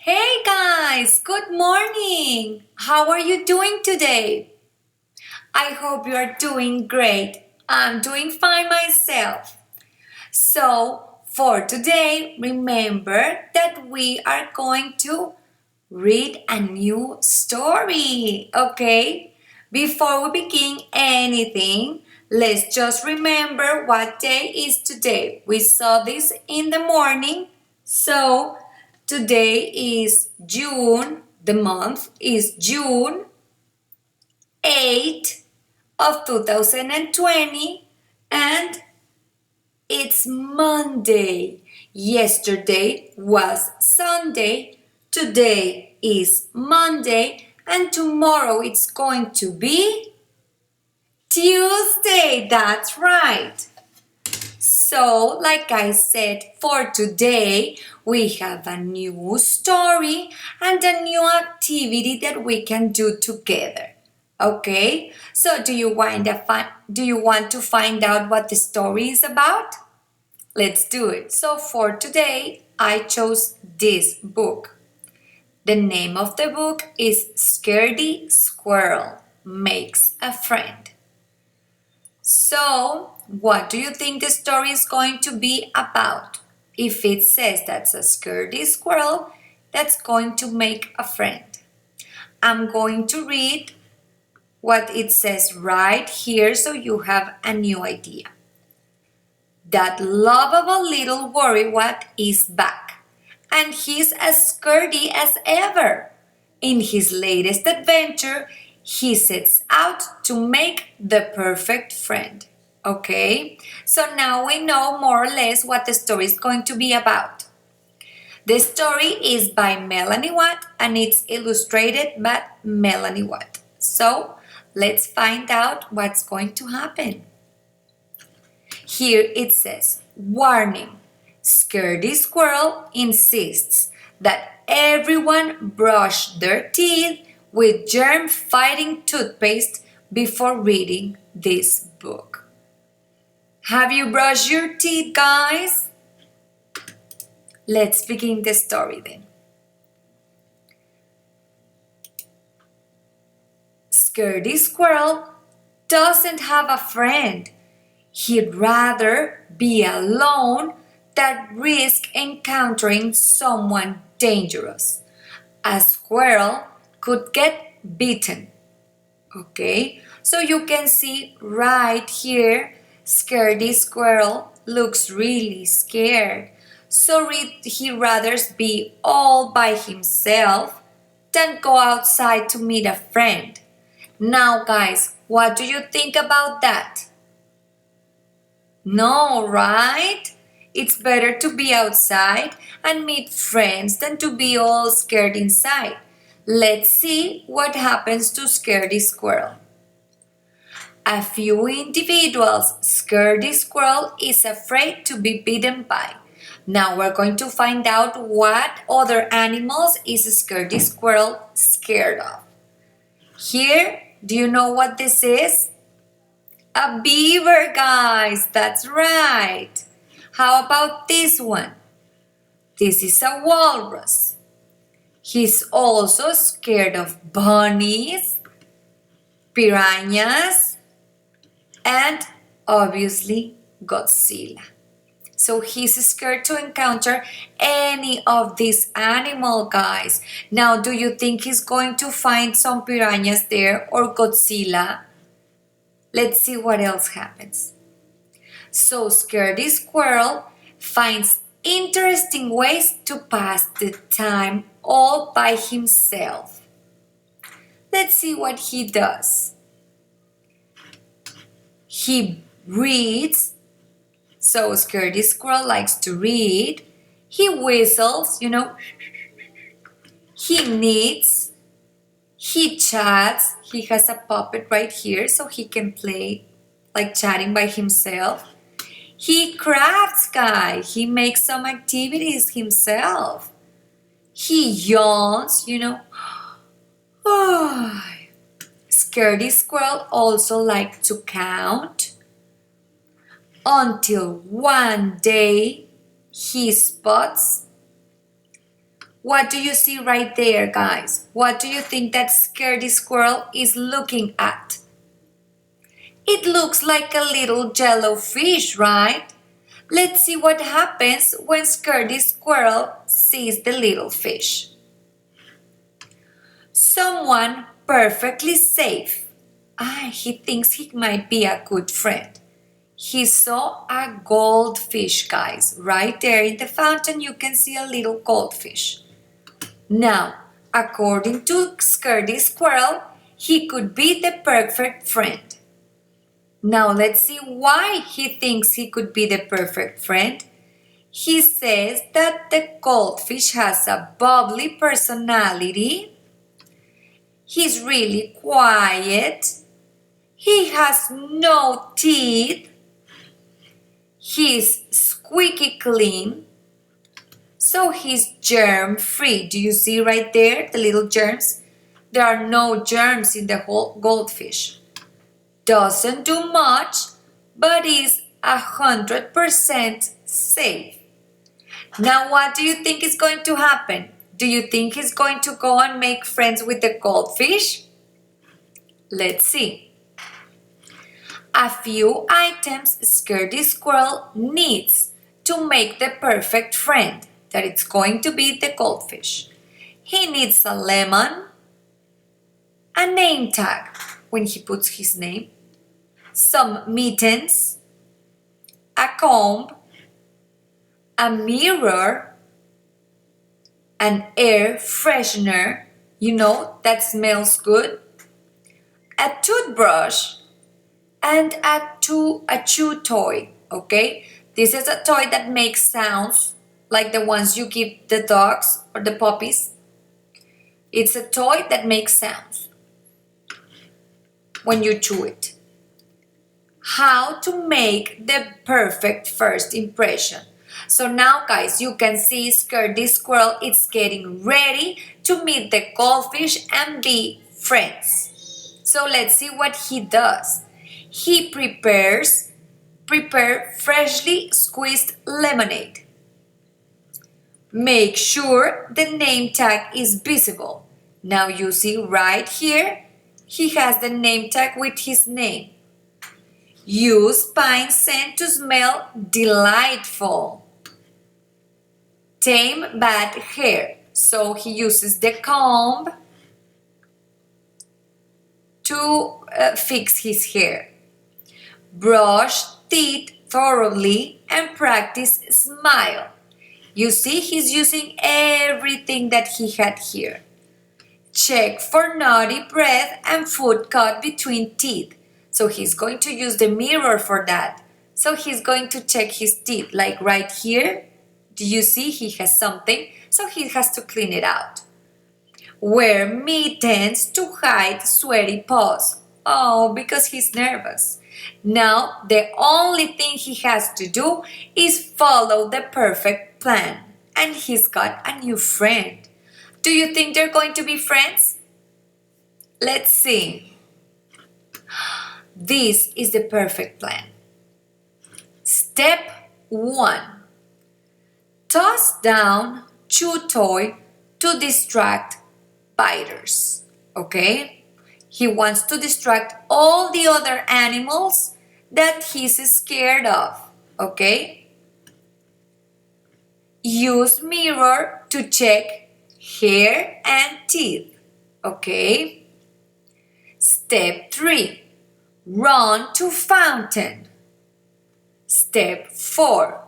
Hey guys, good morning. How are you doing today? I hope you are doing great. I'm doing fine myself. So, for today, remember that we are going to read a new story, okay? Before we begin anything, let's just remember what day is today. We saw this in the morning, so today is June, the month is June 8 of 2020 and it's Monday. Yesterday was Sunday, today is Monday, and tomorrow it's going to be Tuesday. That's right. So, like I said, for today, we have a new story and a new activity that we can do together. Okay? So, do you want to find out what the story is about? Let's do it. So, for today, I chose this book. The name of the book is Scaredy Squirrel Makes a Friend. So, what do you think the story is going to be about? If it says that's a scaredy squirrel, that's going to make a friend. I'm going to read what it says right here so you have a new idea. That lovable little worrywart is back, and he's as scaredy as ever. In his latest adventure, he sets out to make the perfect friend. Okay, so now we know more or less what the story is going to be about. The story is by Mélanie Watt and it's illustrated by Mélanie Watt. So let's find out what's going to happen. Here it says, warning, Scaredy Squirrel insists that everyone brush their teeth with germ-fighting toothpaste before reading this book. Have you brushed your teeth, guys? Let's begin the story then. Scaredy Squirrel doesn't have a friend. He'd rather be alone than risk encountering someone dangerous. A squirrel could get bitten. Okay, so you can see right here, Scaredy Squirrel looks really scared. So he rather be all by himself than go outside to meet a friend. Now, guys, what do you think about that? No, right? It's better to be outside and meet friends than to be all scared inside. Let's see what happens to Scaredy Squirrel. A few individuals Scaredy Squirrel is afraid to be bitten by. Now we're going to find out what other animals is Scaredy Squirrel scared of. Here, do you know what this is? A beaver, guys, that's right. How about this one? This is a walrus. He's also scared of bunnies, piranhas, and obviously Godzilla. So he's scared to encounter any of these animals, guys. Now, do you think he's going to find some piranhas there or Godzilla? Let's see what else happens. So Scaredy Squirrel finds interesting ways to pass the time all by himself. Let's see what he does. He reads. So Scaredy Squirrel likes to read. He whistles, He knits. He chats. He has a puppet right here so he can play like chatting by himself. He crafts, guys. He makes some activities himself. He yawns, Scaredy Squirrel also likes to count until one day he spots What do you see right there, guys? What do you think that Scaredy Squirrel is looking at? It looks like a little jello fish, right? Let's see what happens when Scaredy Squirrel sees the little fish. Someone perfectly safe. He thinks he might be a good friend. He saw a goldfish, guys. Right there in the fountain, you can see a little goldfish. Now, according to Scaredy Squirrel, he could be the perfect friend. Now, let's see why he thinks he could be the perfect friend. He says that the goldfish has a bubbly personality. He's really quiet. He has no teeth. He's squeaky clean. So he's germ-free. Do you see right there the little germs? There are no germs in the whole goldfish. Doesn't do much, but is 100% safe. Now, what do you think is going to happen? Do you think he's going to go and make friends with the goldfish? Let's see. A few items Scaredy Squirrel needs to make the perfect friend, that it's going to be the goldfish. He needs a lemon, a name tag when he puts his name, some mittens, a comb, a mirror, an air freshener, that smells good, a toothbrush, and a chew toy, okay? This is a toy that makes sounds like the ones you give the dogs or the puppies. It's a toy that makes sounds when you chew it. How to make the perfect first impression. So now, guys, you can see Scaredy Squirrel is getting ready to meet the goldfish and be friends. So let's see what he does. He prepare freshly squeezed lemonade. Make sure the name tag is visible. Now you see right here, he has the name tag with his name. Use pine scent to smell delightful. Tame bad hair. So he uses the comb to fix his hair. Brush teeth thoroughly and practice smile. You see, he's using everything that he had here. Check for naughty breath and food caught between teeth. So he's going to use the mirror for that. So he's going to check his teeth, like right here. Do you see he has something? So he has to clean it out. Wear mittens to hide sweaty paws. Oh, because he's nervous. Now, the only thing he has to do is follow the perfect plan. And he's got a new friend. Do you think they're going to be friends? Let's see. This is the perfect plan. Step 1. Toss down chew toy to distract biters. Okay? He wants to distract all the other animals that he's scared of. Okay? Use mirror to check hair and teeth. Okay? Step 3. Run to fountain. Step 4.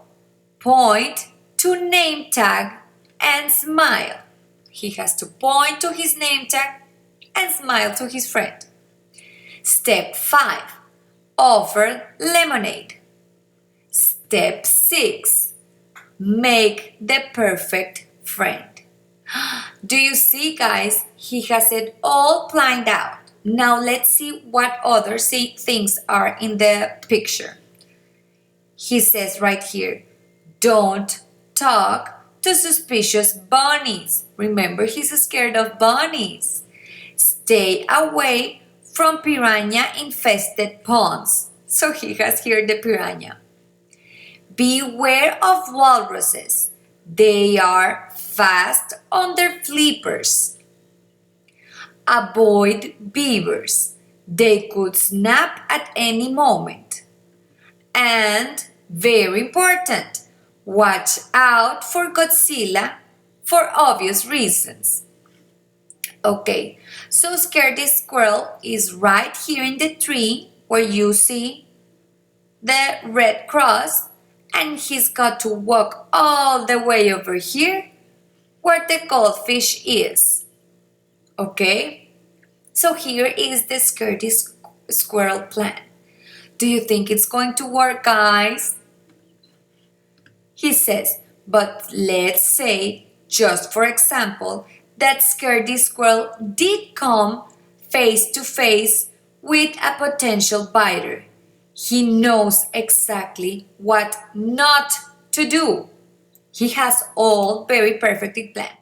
Point to name tag and smile. He has to point to his name tag and smile to his friend. Step 5. Offer lemonade. Step 6. Make the perfect friend. Do you see, guys? He has it all planned out. Now let's see what other things are in the picture. He says right here, don't talk to suspicious bunnies. Remember, he's scared of bunnies. Stay away from piranha-infested ponds. So he has here the piranha. Beware of walruses. They are fast on their flippers. Avoid beavers. They could snap at any moment. And, very important, watch out for Godzilla for obvious reasons. Okay, so Scaredy Squirrel is right here in the tree where you see the red cross, and he's got to walk all the way over here where the goldfish is. Okay, so here is the Scaredy Squirrel plan. Do you think it's going to work, guys? He says, but let's say, just for example, that Scaredy Squirrel did come face to face with a potential biter. He knows exactly what not to do. He has all very perfectly planned.